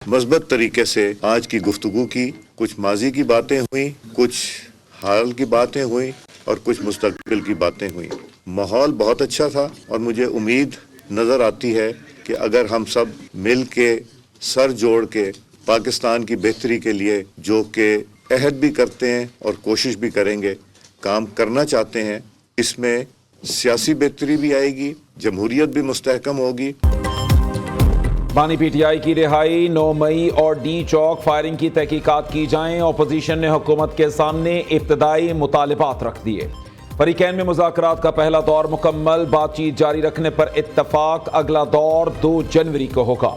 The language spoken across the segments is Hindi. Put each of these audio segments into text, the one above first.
मज़बूत तरीके से आज की गुफ्तगू की, कुछ माजी की बातें हुई, कुछ हाल की बातें हुई और कुछ मुस्तकबिल की बातें हुई। माहौल बहुत अच्छा था और मुझे उम्मीद नज़र आती है कि अगर हम सब मिल के सर जोड़ के पाकिस्तान की बेहतरी के लिए जो कि अहद भी करते हैं और कोशिश भी करेंगे, काम करना चाहते हैं, इसमें सियासी बेहतरी भी आएगी, जमहूरियत भी मुस्तहकम होगी। बानी पीटीआई की रिहाई, 9 मई और डी चौक फायरिंग की तहकीकात की जाएं। अपोजिशन ने हुकूमत के सामने इब्तदाई मुतालिबात रख दिए। फरीकैन में मुज़ाकरात का पहला दौर मुकम्मल, बातचीत जारी रखने पर इत्तफाक। अगला दौर 2 जनवरी को होगा।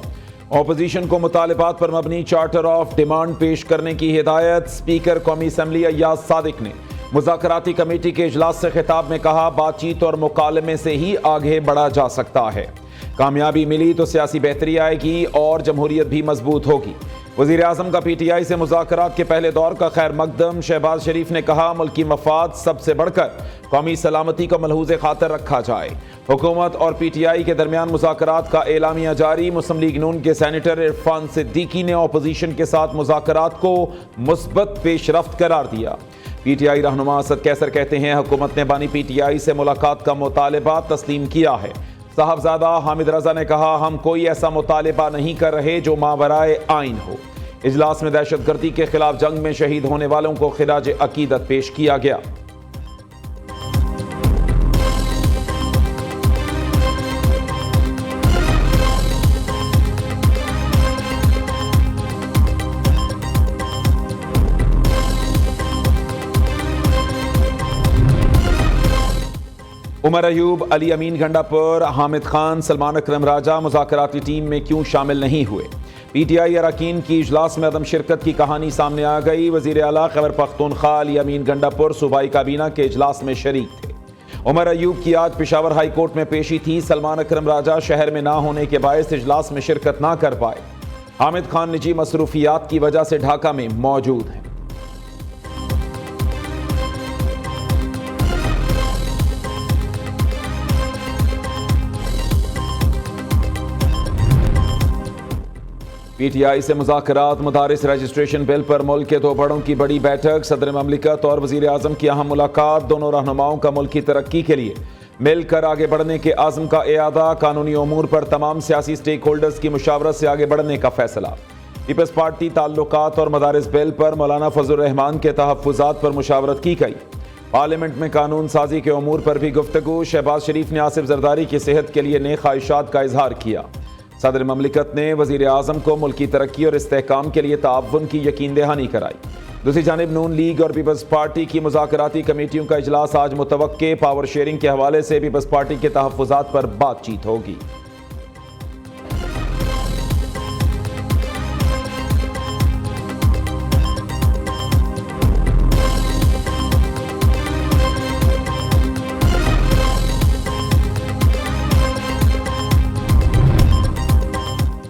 अपोजिशन को मुतालिबात पर मबनी चार्टर ऑफ डिमांड पेश करने की हिदायत। स्पीकर कौमी असम्बली अय्याज सादिक ने मुज़ाकराती कमेटी के इजलास से खिताब में कहा, बातचीत और मुकालमे से ही आगे बढ़ा जा सकता है। कामयाबी मिली तो सियासी बेहतरी आएगी और जमहूरियत भी मजबूत होगी। वज़ीर आज़म का पीटीआई से मुज़ाकरात के पहले दौर का खैर मकदम। शहबाज शरीफ ने कहा, मुल्की मफाद सबसे बढ़कर कौमी सलामती को मलहूज़ खातर रखा जाए। हुकूमत और पीटीआई के दरमियान मुज़ाकरात का एलामिया जारी। मुस्लिम लीग नून के सेनेटर इरफान सिद्दीकी ने अपोजिशन के साथ मुज़ाकरात को मुस्बत पेशरफ्त करार दिया। पीटीआई रहनुमा असद कैसर कहते हैं, हुकूमत ने बानी पीटीआई से मुलाकात का मुतालिबा तस्लीम किया है। साहबजादा हामिद रजा ने कहा, हम कोई ऐसा मुतालिबा नहीं कर रहे जो मावराए आइन हो। इजलास में दहशतगर्दी के खिलाफ जंग में शहीद होने वालों को खिराज अकीदत पेश किया गया। उमर अयूब, अली अमीन गंडापुर, हामिद खान, सलमान अकरम राजा मुज़ाकराती टीम में क्यों शामिल नहीं हुए? पीटीआई अरकान की इजलास में अदम शिरकत की कहानी सामने आ गई। वज़ीर आला खैबर पख्तूनख्वा अली अमीन गंडापुर सूबाई काबीना के इजलास में शरीक थे। उमर अयूब की आज पेशावर हाई कोर्ट में पेशी थी। सलमान अकरम राजा शहर में ना होने के बायस इजलास में शिरकत ना कर पाए। हामिद खान निजी मसरूफियात की वजह से ढाका में मौजूद हैं। पीटीआई से मुज़ाकरात, मदारिस रजिस्ट्रेशन बिल पर मुल्क के 2 बड़ों की बड़ी बैठक। सदर ममलिकत और वज़ीर आज़म की अहम मुलाकात। दोनों रहनुमाओं का मुल्क की तरक्की के लिए मिलकर आगे बढ़ने के आज़म का इयादा। कानूनी उमूर पर तमाम सियासी स्टेक होल्डर्स की मुशावरत से आगे बढ़ने का फैसला। पीपल्स पार्टी ताल्लुकात और मदारिस बिल पर मौलाना फजल रहमान के तहफ़्फ़ुज़ात पर मुशावरत की गई। पार्लियामेंट में कानून साजी के उमूर पर भी गुफ्तगू। शहबाज शरीफ ने आसिफ जरदारी की सेहत के लिए नेक ख्वाहिशात का इजहार किया। सदर ममलिकत ने वज़ीर आज़म को मुल्क की तरक्की और इस्तेहकाम के लिए ताअव्वुन की यकीन दहानी कराई। दूसरी जानिब नून लीग और पीपल्स पार्टी की मुज़ाकराती कमेटियों का इजलास आज मुतवक्के। पावर शेयरिंग के हवाले से पीपल्स पार्टी के तहफ़्फ़ुज़ात पर बातचीत होगी।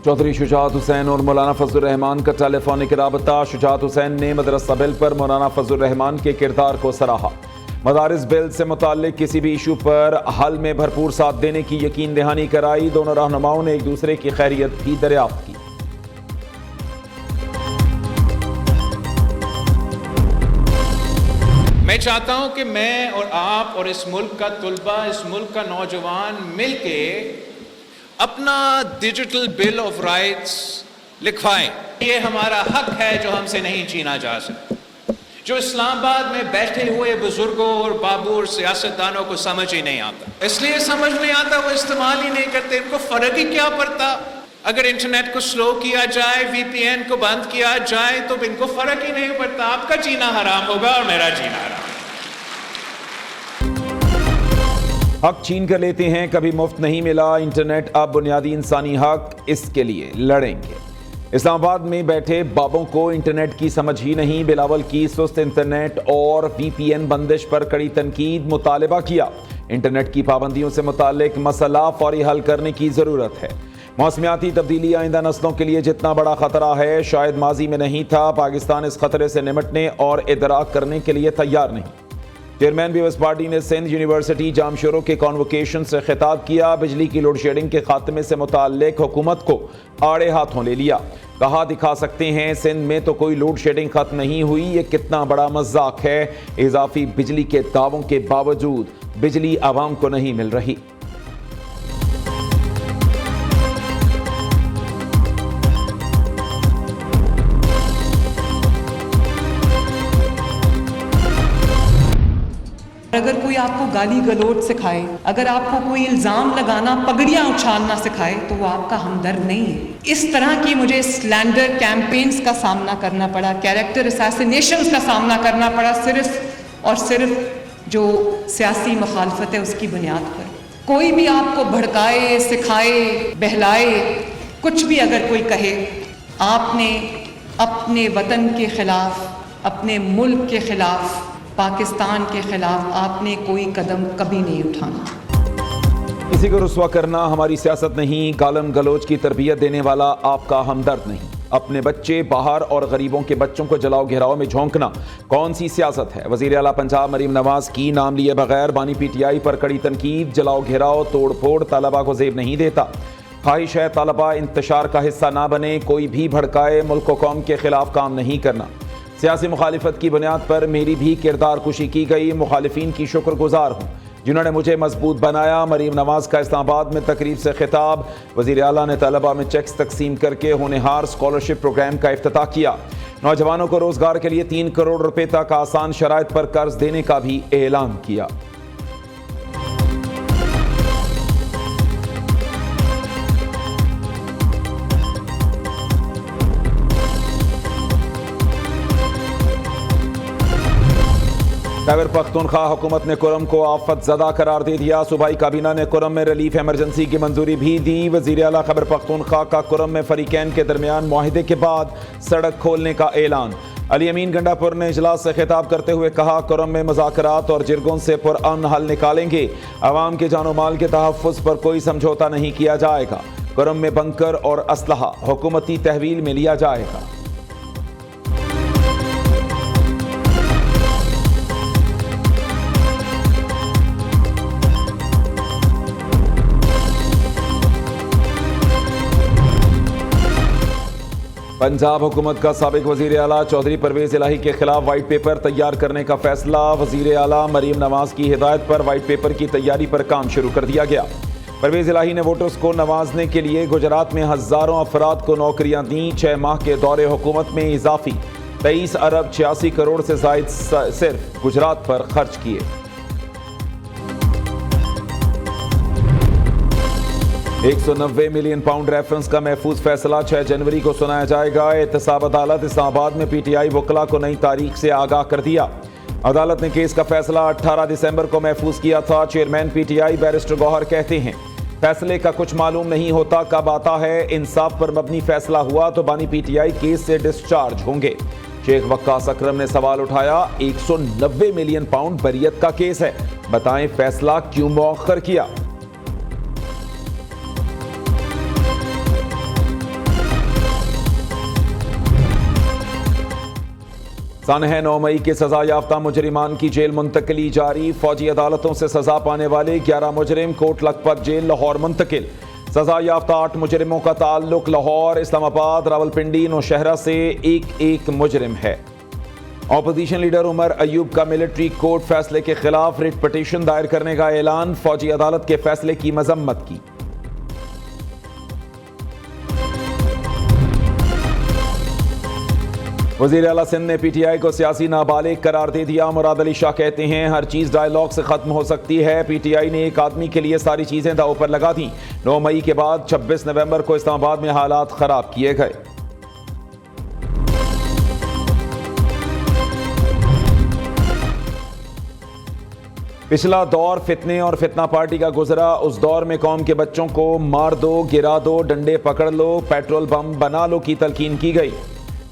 चौधरी शुजात हुसैन और मौलाना फजल रहमान का टेलीफोनिक राबता। शुजात हुसैन ने मदरसा बिल पर मौलाना फजल रहमान के किरदार को सराहा। मदारिस बिल से मुताल्लिक किसी भी इशू पर हल में भरपूर साथ देने की यकीन दहानी कराई। दोनों रहनुमाओं ने एक दूसरे की खैरियत भी दरियाफ्त की। मैं चाहता हूं कि मैं और आप और इस मुल्क का तुलबा, इस मुल्क का नौजवान मिलके अपना डिजिटल बिल ऑफ राइट्स लिखवाएं। ये हमारा हक है जो हमसे नहीं छीना जा सकता। जो इस्लामाबाद में बैठे हुए बुजुर्गों और बाबू और सियासतदानों को समझ ही नहीं आता, इसलिए समझ नहीं आता, वो इस्तेमाल ही नहीं करते। इनको फर्क ही क्या पड़ता? अगर इंटरनेट को स्लो किया जाए, वीपीएन को बंद किया जाए, तो इनको फर्क ही नहीं पड़ता। आपका जीना हराम होगा और मेरा जीना हराम। हक छीन कर लेते हैं, कभी मुफ्त नहीं मिला इंटरनेट, अब बुनियादी इंसानी हक, इसके लिए लड़ेंगे। इस्लामाबाद में बैठे बाबों को इंटरनेट की समझ ही नहीं। बिलावल की सुस्त इंटरनेट और वीपीएन बंदिश पर कड़ी तनकीद। मुतालिबा किया, इंटरनेट की पाबंदियों से मुताल्लिक मसला फौरी हल करने की ज़रूरत है। मौसमियाती तब्दीली आइंदा नस्लों के लिए जितना बड़ा खतरा है, शायद माजी में नहीं था। पाकिस्तान इस खतरे से निमटने और इदराक करने के लिए तैयार नहीं। चेयरमैन पीपल्स पार्टी ने सिंध यूनिवर्सिटी जामशोरों के कॉन्वोकेशन से खिताब किया। बिजली की लोड शेडिंग के खात्मे से मुताल्लिक हुकूमत को आड़े हाथों ले लिया। कहा दिखा सकते हैं सिंध में तो कोई लोड शेडिंग खत्म नहीं हुई, ये कितना बड़ा मजाक है। इजाफी बिजली के दावों के बावजूद बिजली आवाम को नहीं मिल रही। अगर कोई आपको गाली गलौज सिखाए, अगर आपको कोई इल्ज़ाम लगाना, पगड़ियाँ उछालना सिखाए, तो वो आपका हमदर्द नहीं है। इस तरह की मुझे स्लैंडर कैंपेन्स का सामना करना पड़ा, कैरेक्टर असैसिनेशंस का सामना करना पड़ा, सिर्फ और सिर्फ जो सियासी मुखालफत है उसकी बुनियाद पर। कोई भी आपको भड़काए, सिखाए, बहलाए, कुछ भी अगर कोई कहे, आपने अपने वतन के खिलाफ, अपने मुल्क के खिलाफ, पाकिस्तान के खिलाफ आपने कोई कदम कभी नहीं उठाना। किसी को रुस्वा करना हमारी सियासत नहीं, गालम गलोच की तरबियत देने वाला आपका हमदर्द नहीं। अपने बच्चे बाहर और गरीबों के बच्चों को जलाओ घेराव में झोंकना कौन सी सियासत है। वजीर आला पंजाब मरीम नवाज की नाम लिए बगैर बानी पीटीआई पर कड़ी तनकीद। जलाओ घेराव तोड़ फोड़ तालबा को जेब नहीं देता। ख्वाहिश है तालबा इंतशार का हिस्सा ना बने। कोई भी भड़काए मुल्क व कौम के खिलाफ काम नहीं करना। सियासी मुखालिफत की बुनियाद पर मेरी भी किरदार कुशी की गई। मुखालिफिन की शुक्रगुजार हूँ जिन्होंने मुझे मजबूत बनाया। मरीम नवाज का इस्लामाबाद में तकरीब से खिताब। वज़ीर आला ने तलबा में चेक्स तकसीम करके होनहार स्कॉलरशिप प्रोग्राम का इफ्तिताह किया। नौजवानों को रोजगार के लिए 3 करोड़ रुपए तक आसान शराइत पर कर्ज देने का भी ऐलान किया। खैबर पख्तूनख्वा हुकूमत ने कुरम को आफत ज़दा करार दे दिया। सूबाई काबीना ने कुरम में रिलीफ इमरजेंसी की मंजूरी भी दी। वज़ीर आला खैबर पख्तूनख्वा का कुरम में फरीकैन के दरमियान मुआहिदे के बाद सड़क खोलने का ऐलान। अली अमीन गंडापुर ने इजलास से खिताब करते हुए कहा, कुरम में मुज़ाकरात और जिरगों से पुरअमन हल निकालेंगे। अवाम के जानो माल के तहफ़्फ़ुज़ पर कोई समझौता नहीं किया जाएगा। कुरम में बंकर और असलहा हुकूमती तहवील में लिया जाएगा। पंजाब हुकूमत का साबिक वज़ीर आला चौधरी परवेज़ इलाही के खिलाफ वाइट पेपर तैयार करने का फैसला। वज़ीर आला मरीम नवाज की हिदायत पर वाइट पेपर की तैयारी पर काम शुरू कर दिया गया। परवेज़ इलाही ने वोटर्स को नवाजने के लिए गुजरात में हज़ारों अफराद को नौकरियां दी। 6 माह के दौरे हुकूमत में इजाफी 23 अरब 86 करोड़ से ज़ायद सिर्फ गुजरात पर खर्च किए। £190 मिलियन रेफरेंस का महफूज फैसला 6 जनवरी को सुनाया जाएगा। एहतसाब अदालत इस्लामाबाद में पीटीआई वकला को नई तारीख से आगाह कर दिया। अदालत ने केस का फैसला 18 दिसंबर को महफूज किया था। चेयरमैन पीटीआई बैरिस्टर गौहर कहते हैं, फैसले का कुछ मालूम नहीं होता कब आता है। इंसाफ पर मबनी फैसला हुआ तो बानी पीटीआई केस से डिस्चार्ज होंगे। शेख वक्कास अकरम ने सवाल उठाया, £190 मिलियन बरियत का केस है, बताएं फैसला क्यों मौखर किया। सानह 9 मई के सजा याफ्ता मुजरिमान की जेल मुंतकली जारी। फौजी अदालतों से सजा पाने वाले 11 मुजरिम कोट लखपत जेल लाहौर मुंतकिल। सजा याफ्ता 8 मुजरिमों का ताल्लुक लाहौर, इस्लामाबाद, रावलपिंडी, नौशहरा से एक मुजरिम है। ऑपोजिशन लीडर उमर अयूब का मिलिट्री कोर्ट फैसले के खिलाफ रिट पिटीशन दायर करने का ऐलान। फौजी अदालत के फैसले की मजम्मत की। वज़ीर आला सिंध ने पीटीआई को सियासी नाबालिग करार दे दिया। मुराद अली शाह कहते हैं, हर चीज़ डायलॉग से ख़त्म हो सकती है। पीटीआई ने एक आदमी के लिए सारी चीज़ें दांव पर लगा दी। 9 मई के बाद 26 नवंबर को इस्लामाबाद में हालात ख़राब किए गए। पिछला दौर फितने और फितना पार्टी का गुजरा। उस दौर में कौम के बच्चों को मार दो, गिरा दो, डंडे पकड़ लो, पेट्रोल बम बना लो की तलकीन की गई।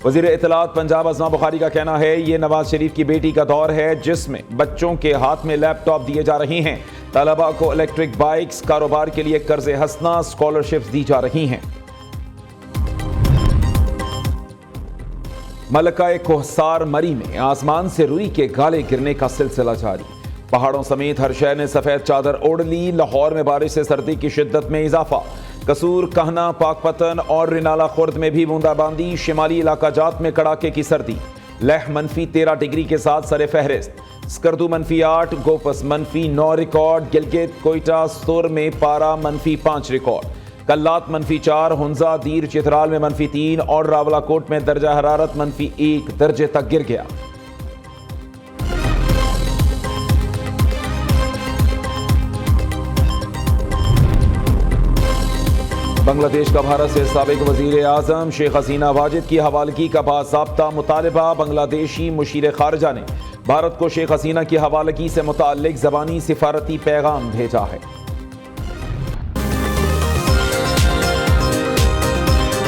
वज़ीर इत्तलात पंजाब अज़मा बुखारी का कहना है, ये नवाज शरीफ की बेटी का दौर है जिसमें बच्चों के हाथ में लैपटॉप दिए जा रहे हैं। तलबा को इलेक्ट्रिक बाइक्स, कारोबार के लिए कर्ज़े हसना, स्कॉलरशिप्स दी जा रही हैं। मलका कोहसार मरी में आसमान से रुई के गाले गिरने का सिलसिला जारी। पहाड़ों समेत हर शहर ने सफेद चादर ओढ़ ली। लाहौर में बारिश से सर्दी की शिद्दत में इजाफा। कसूर, कहना, पाकपतन और रिनाला खुर्द में भी बूंदाबांदी। शिमाली इलाका जात में कड़ाके की सर्दी। लेह -13 डिग्री के साथ सरे फहरिस्त। स्कर्दू -8, गोपस -9 रिकॉर्ड। गिलगित, कोयटा, सुर में पारा -5 रिकॉर्ड। कल्लात -4, हुंजा, दीर, चित्राल में -3 और रावलाकोट में दर्जा हरारत -1 दर्जे तक गिर गया। बांग्लादेश का भारत से साबिक वजीर आजम शेख हसीना वाजिद की हवालगी का बाज़ाब्ता मुतालबा। बांग्लादेशी मुशीर खारजा ने भारत को शेख हसीना की हवालगी से मुताल्लिक ज़बानी सिफारती पैगाम भेजा है।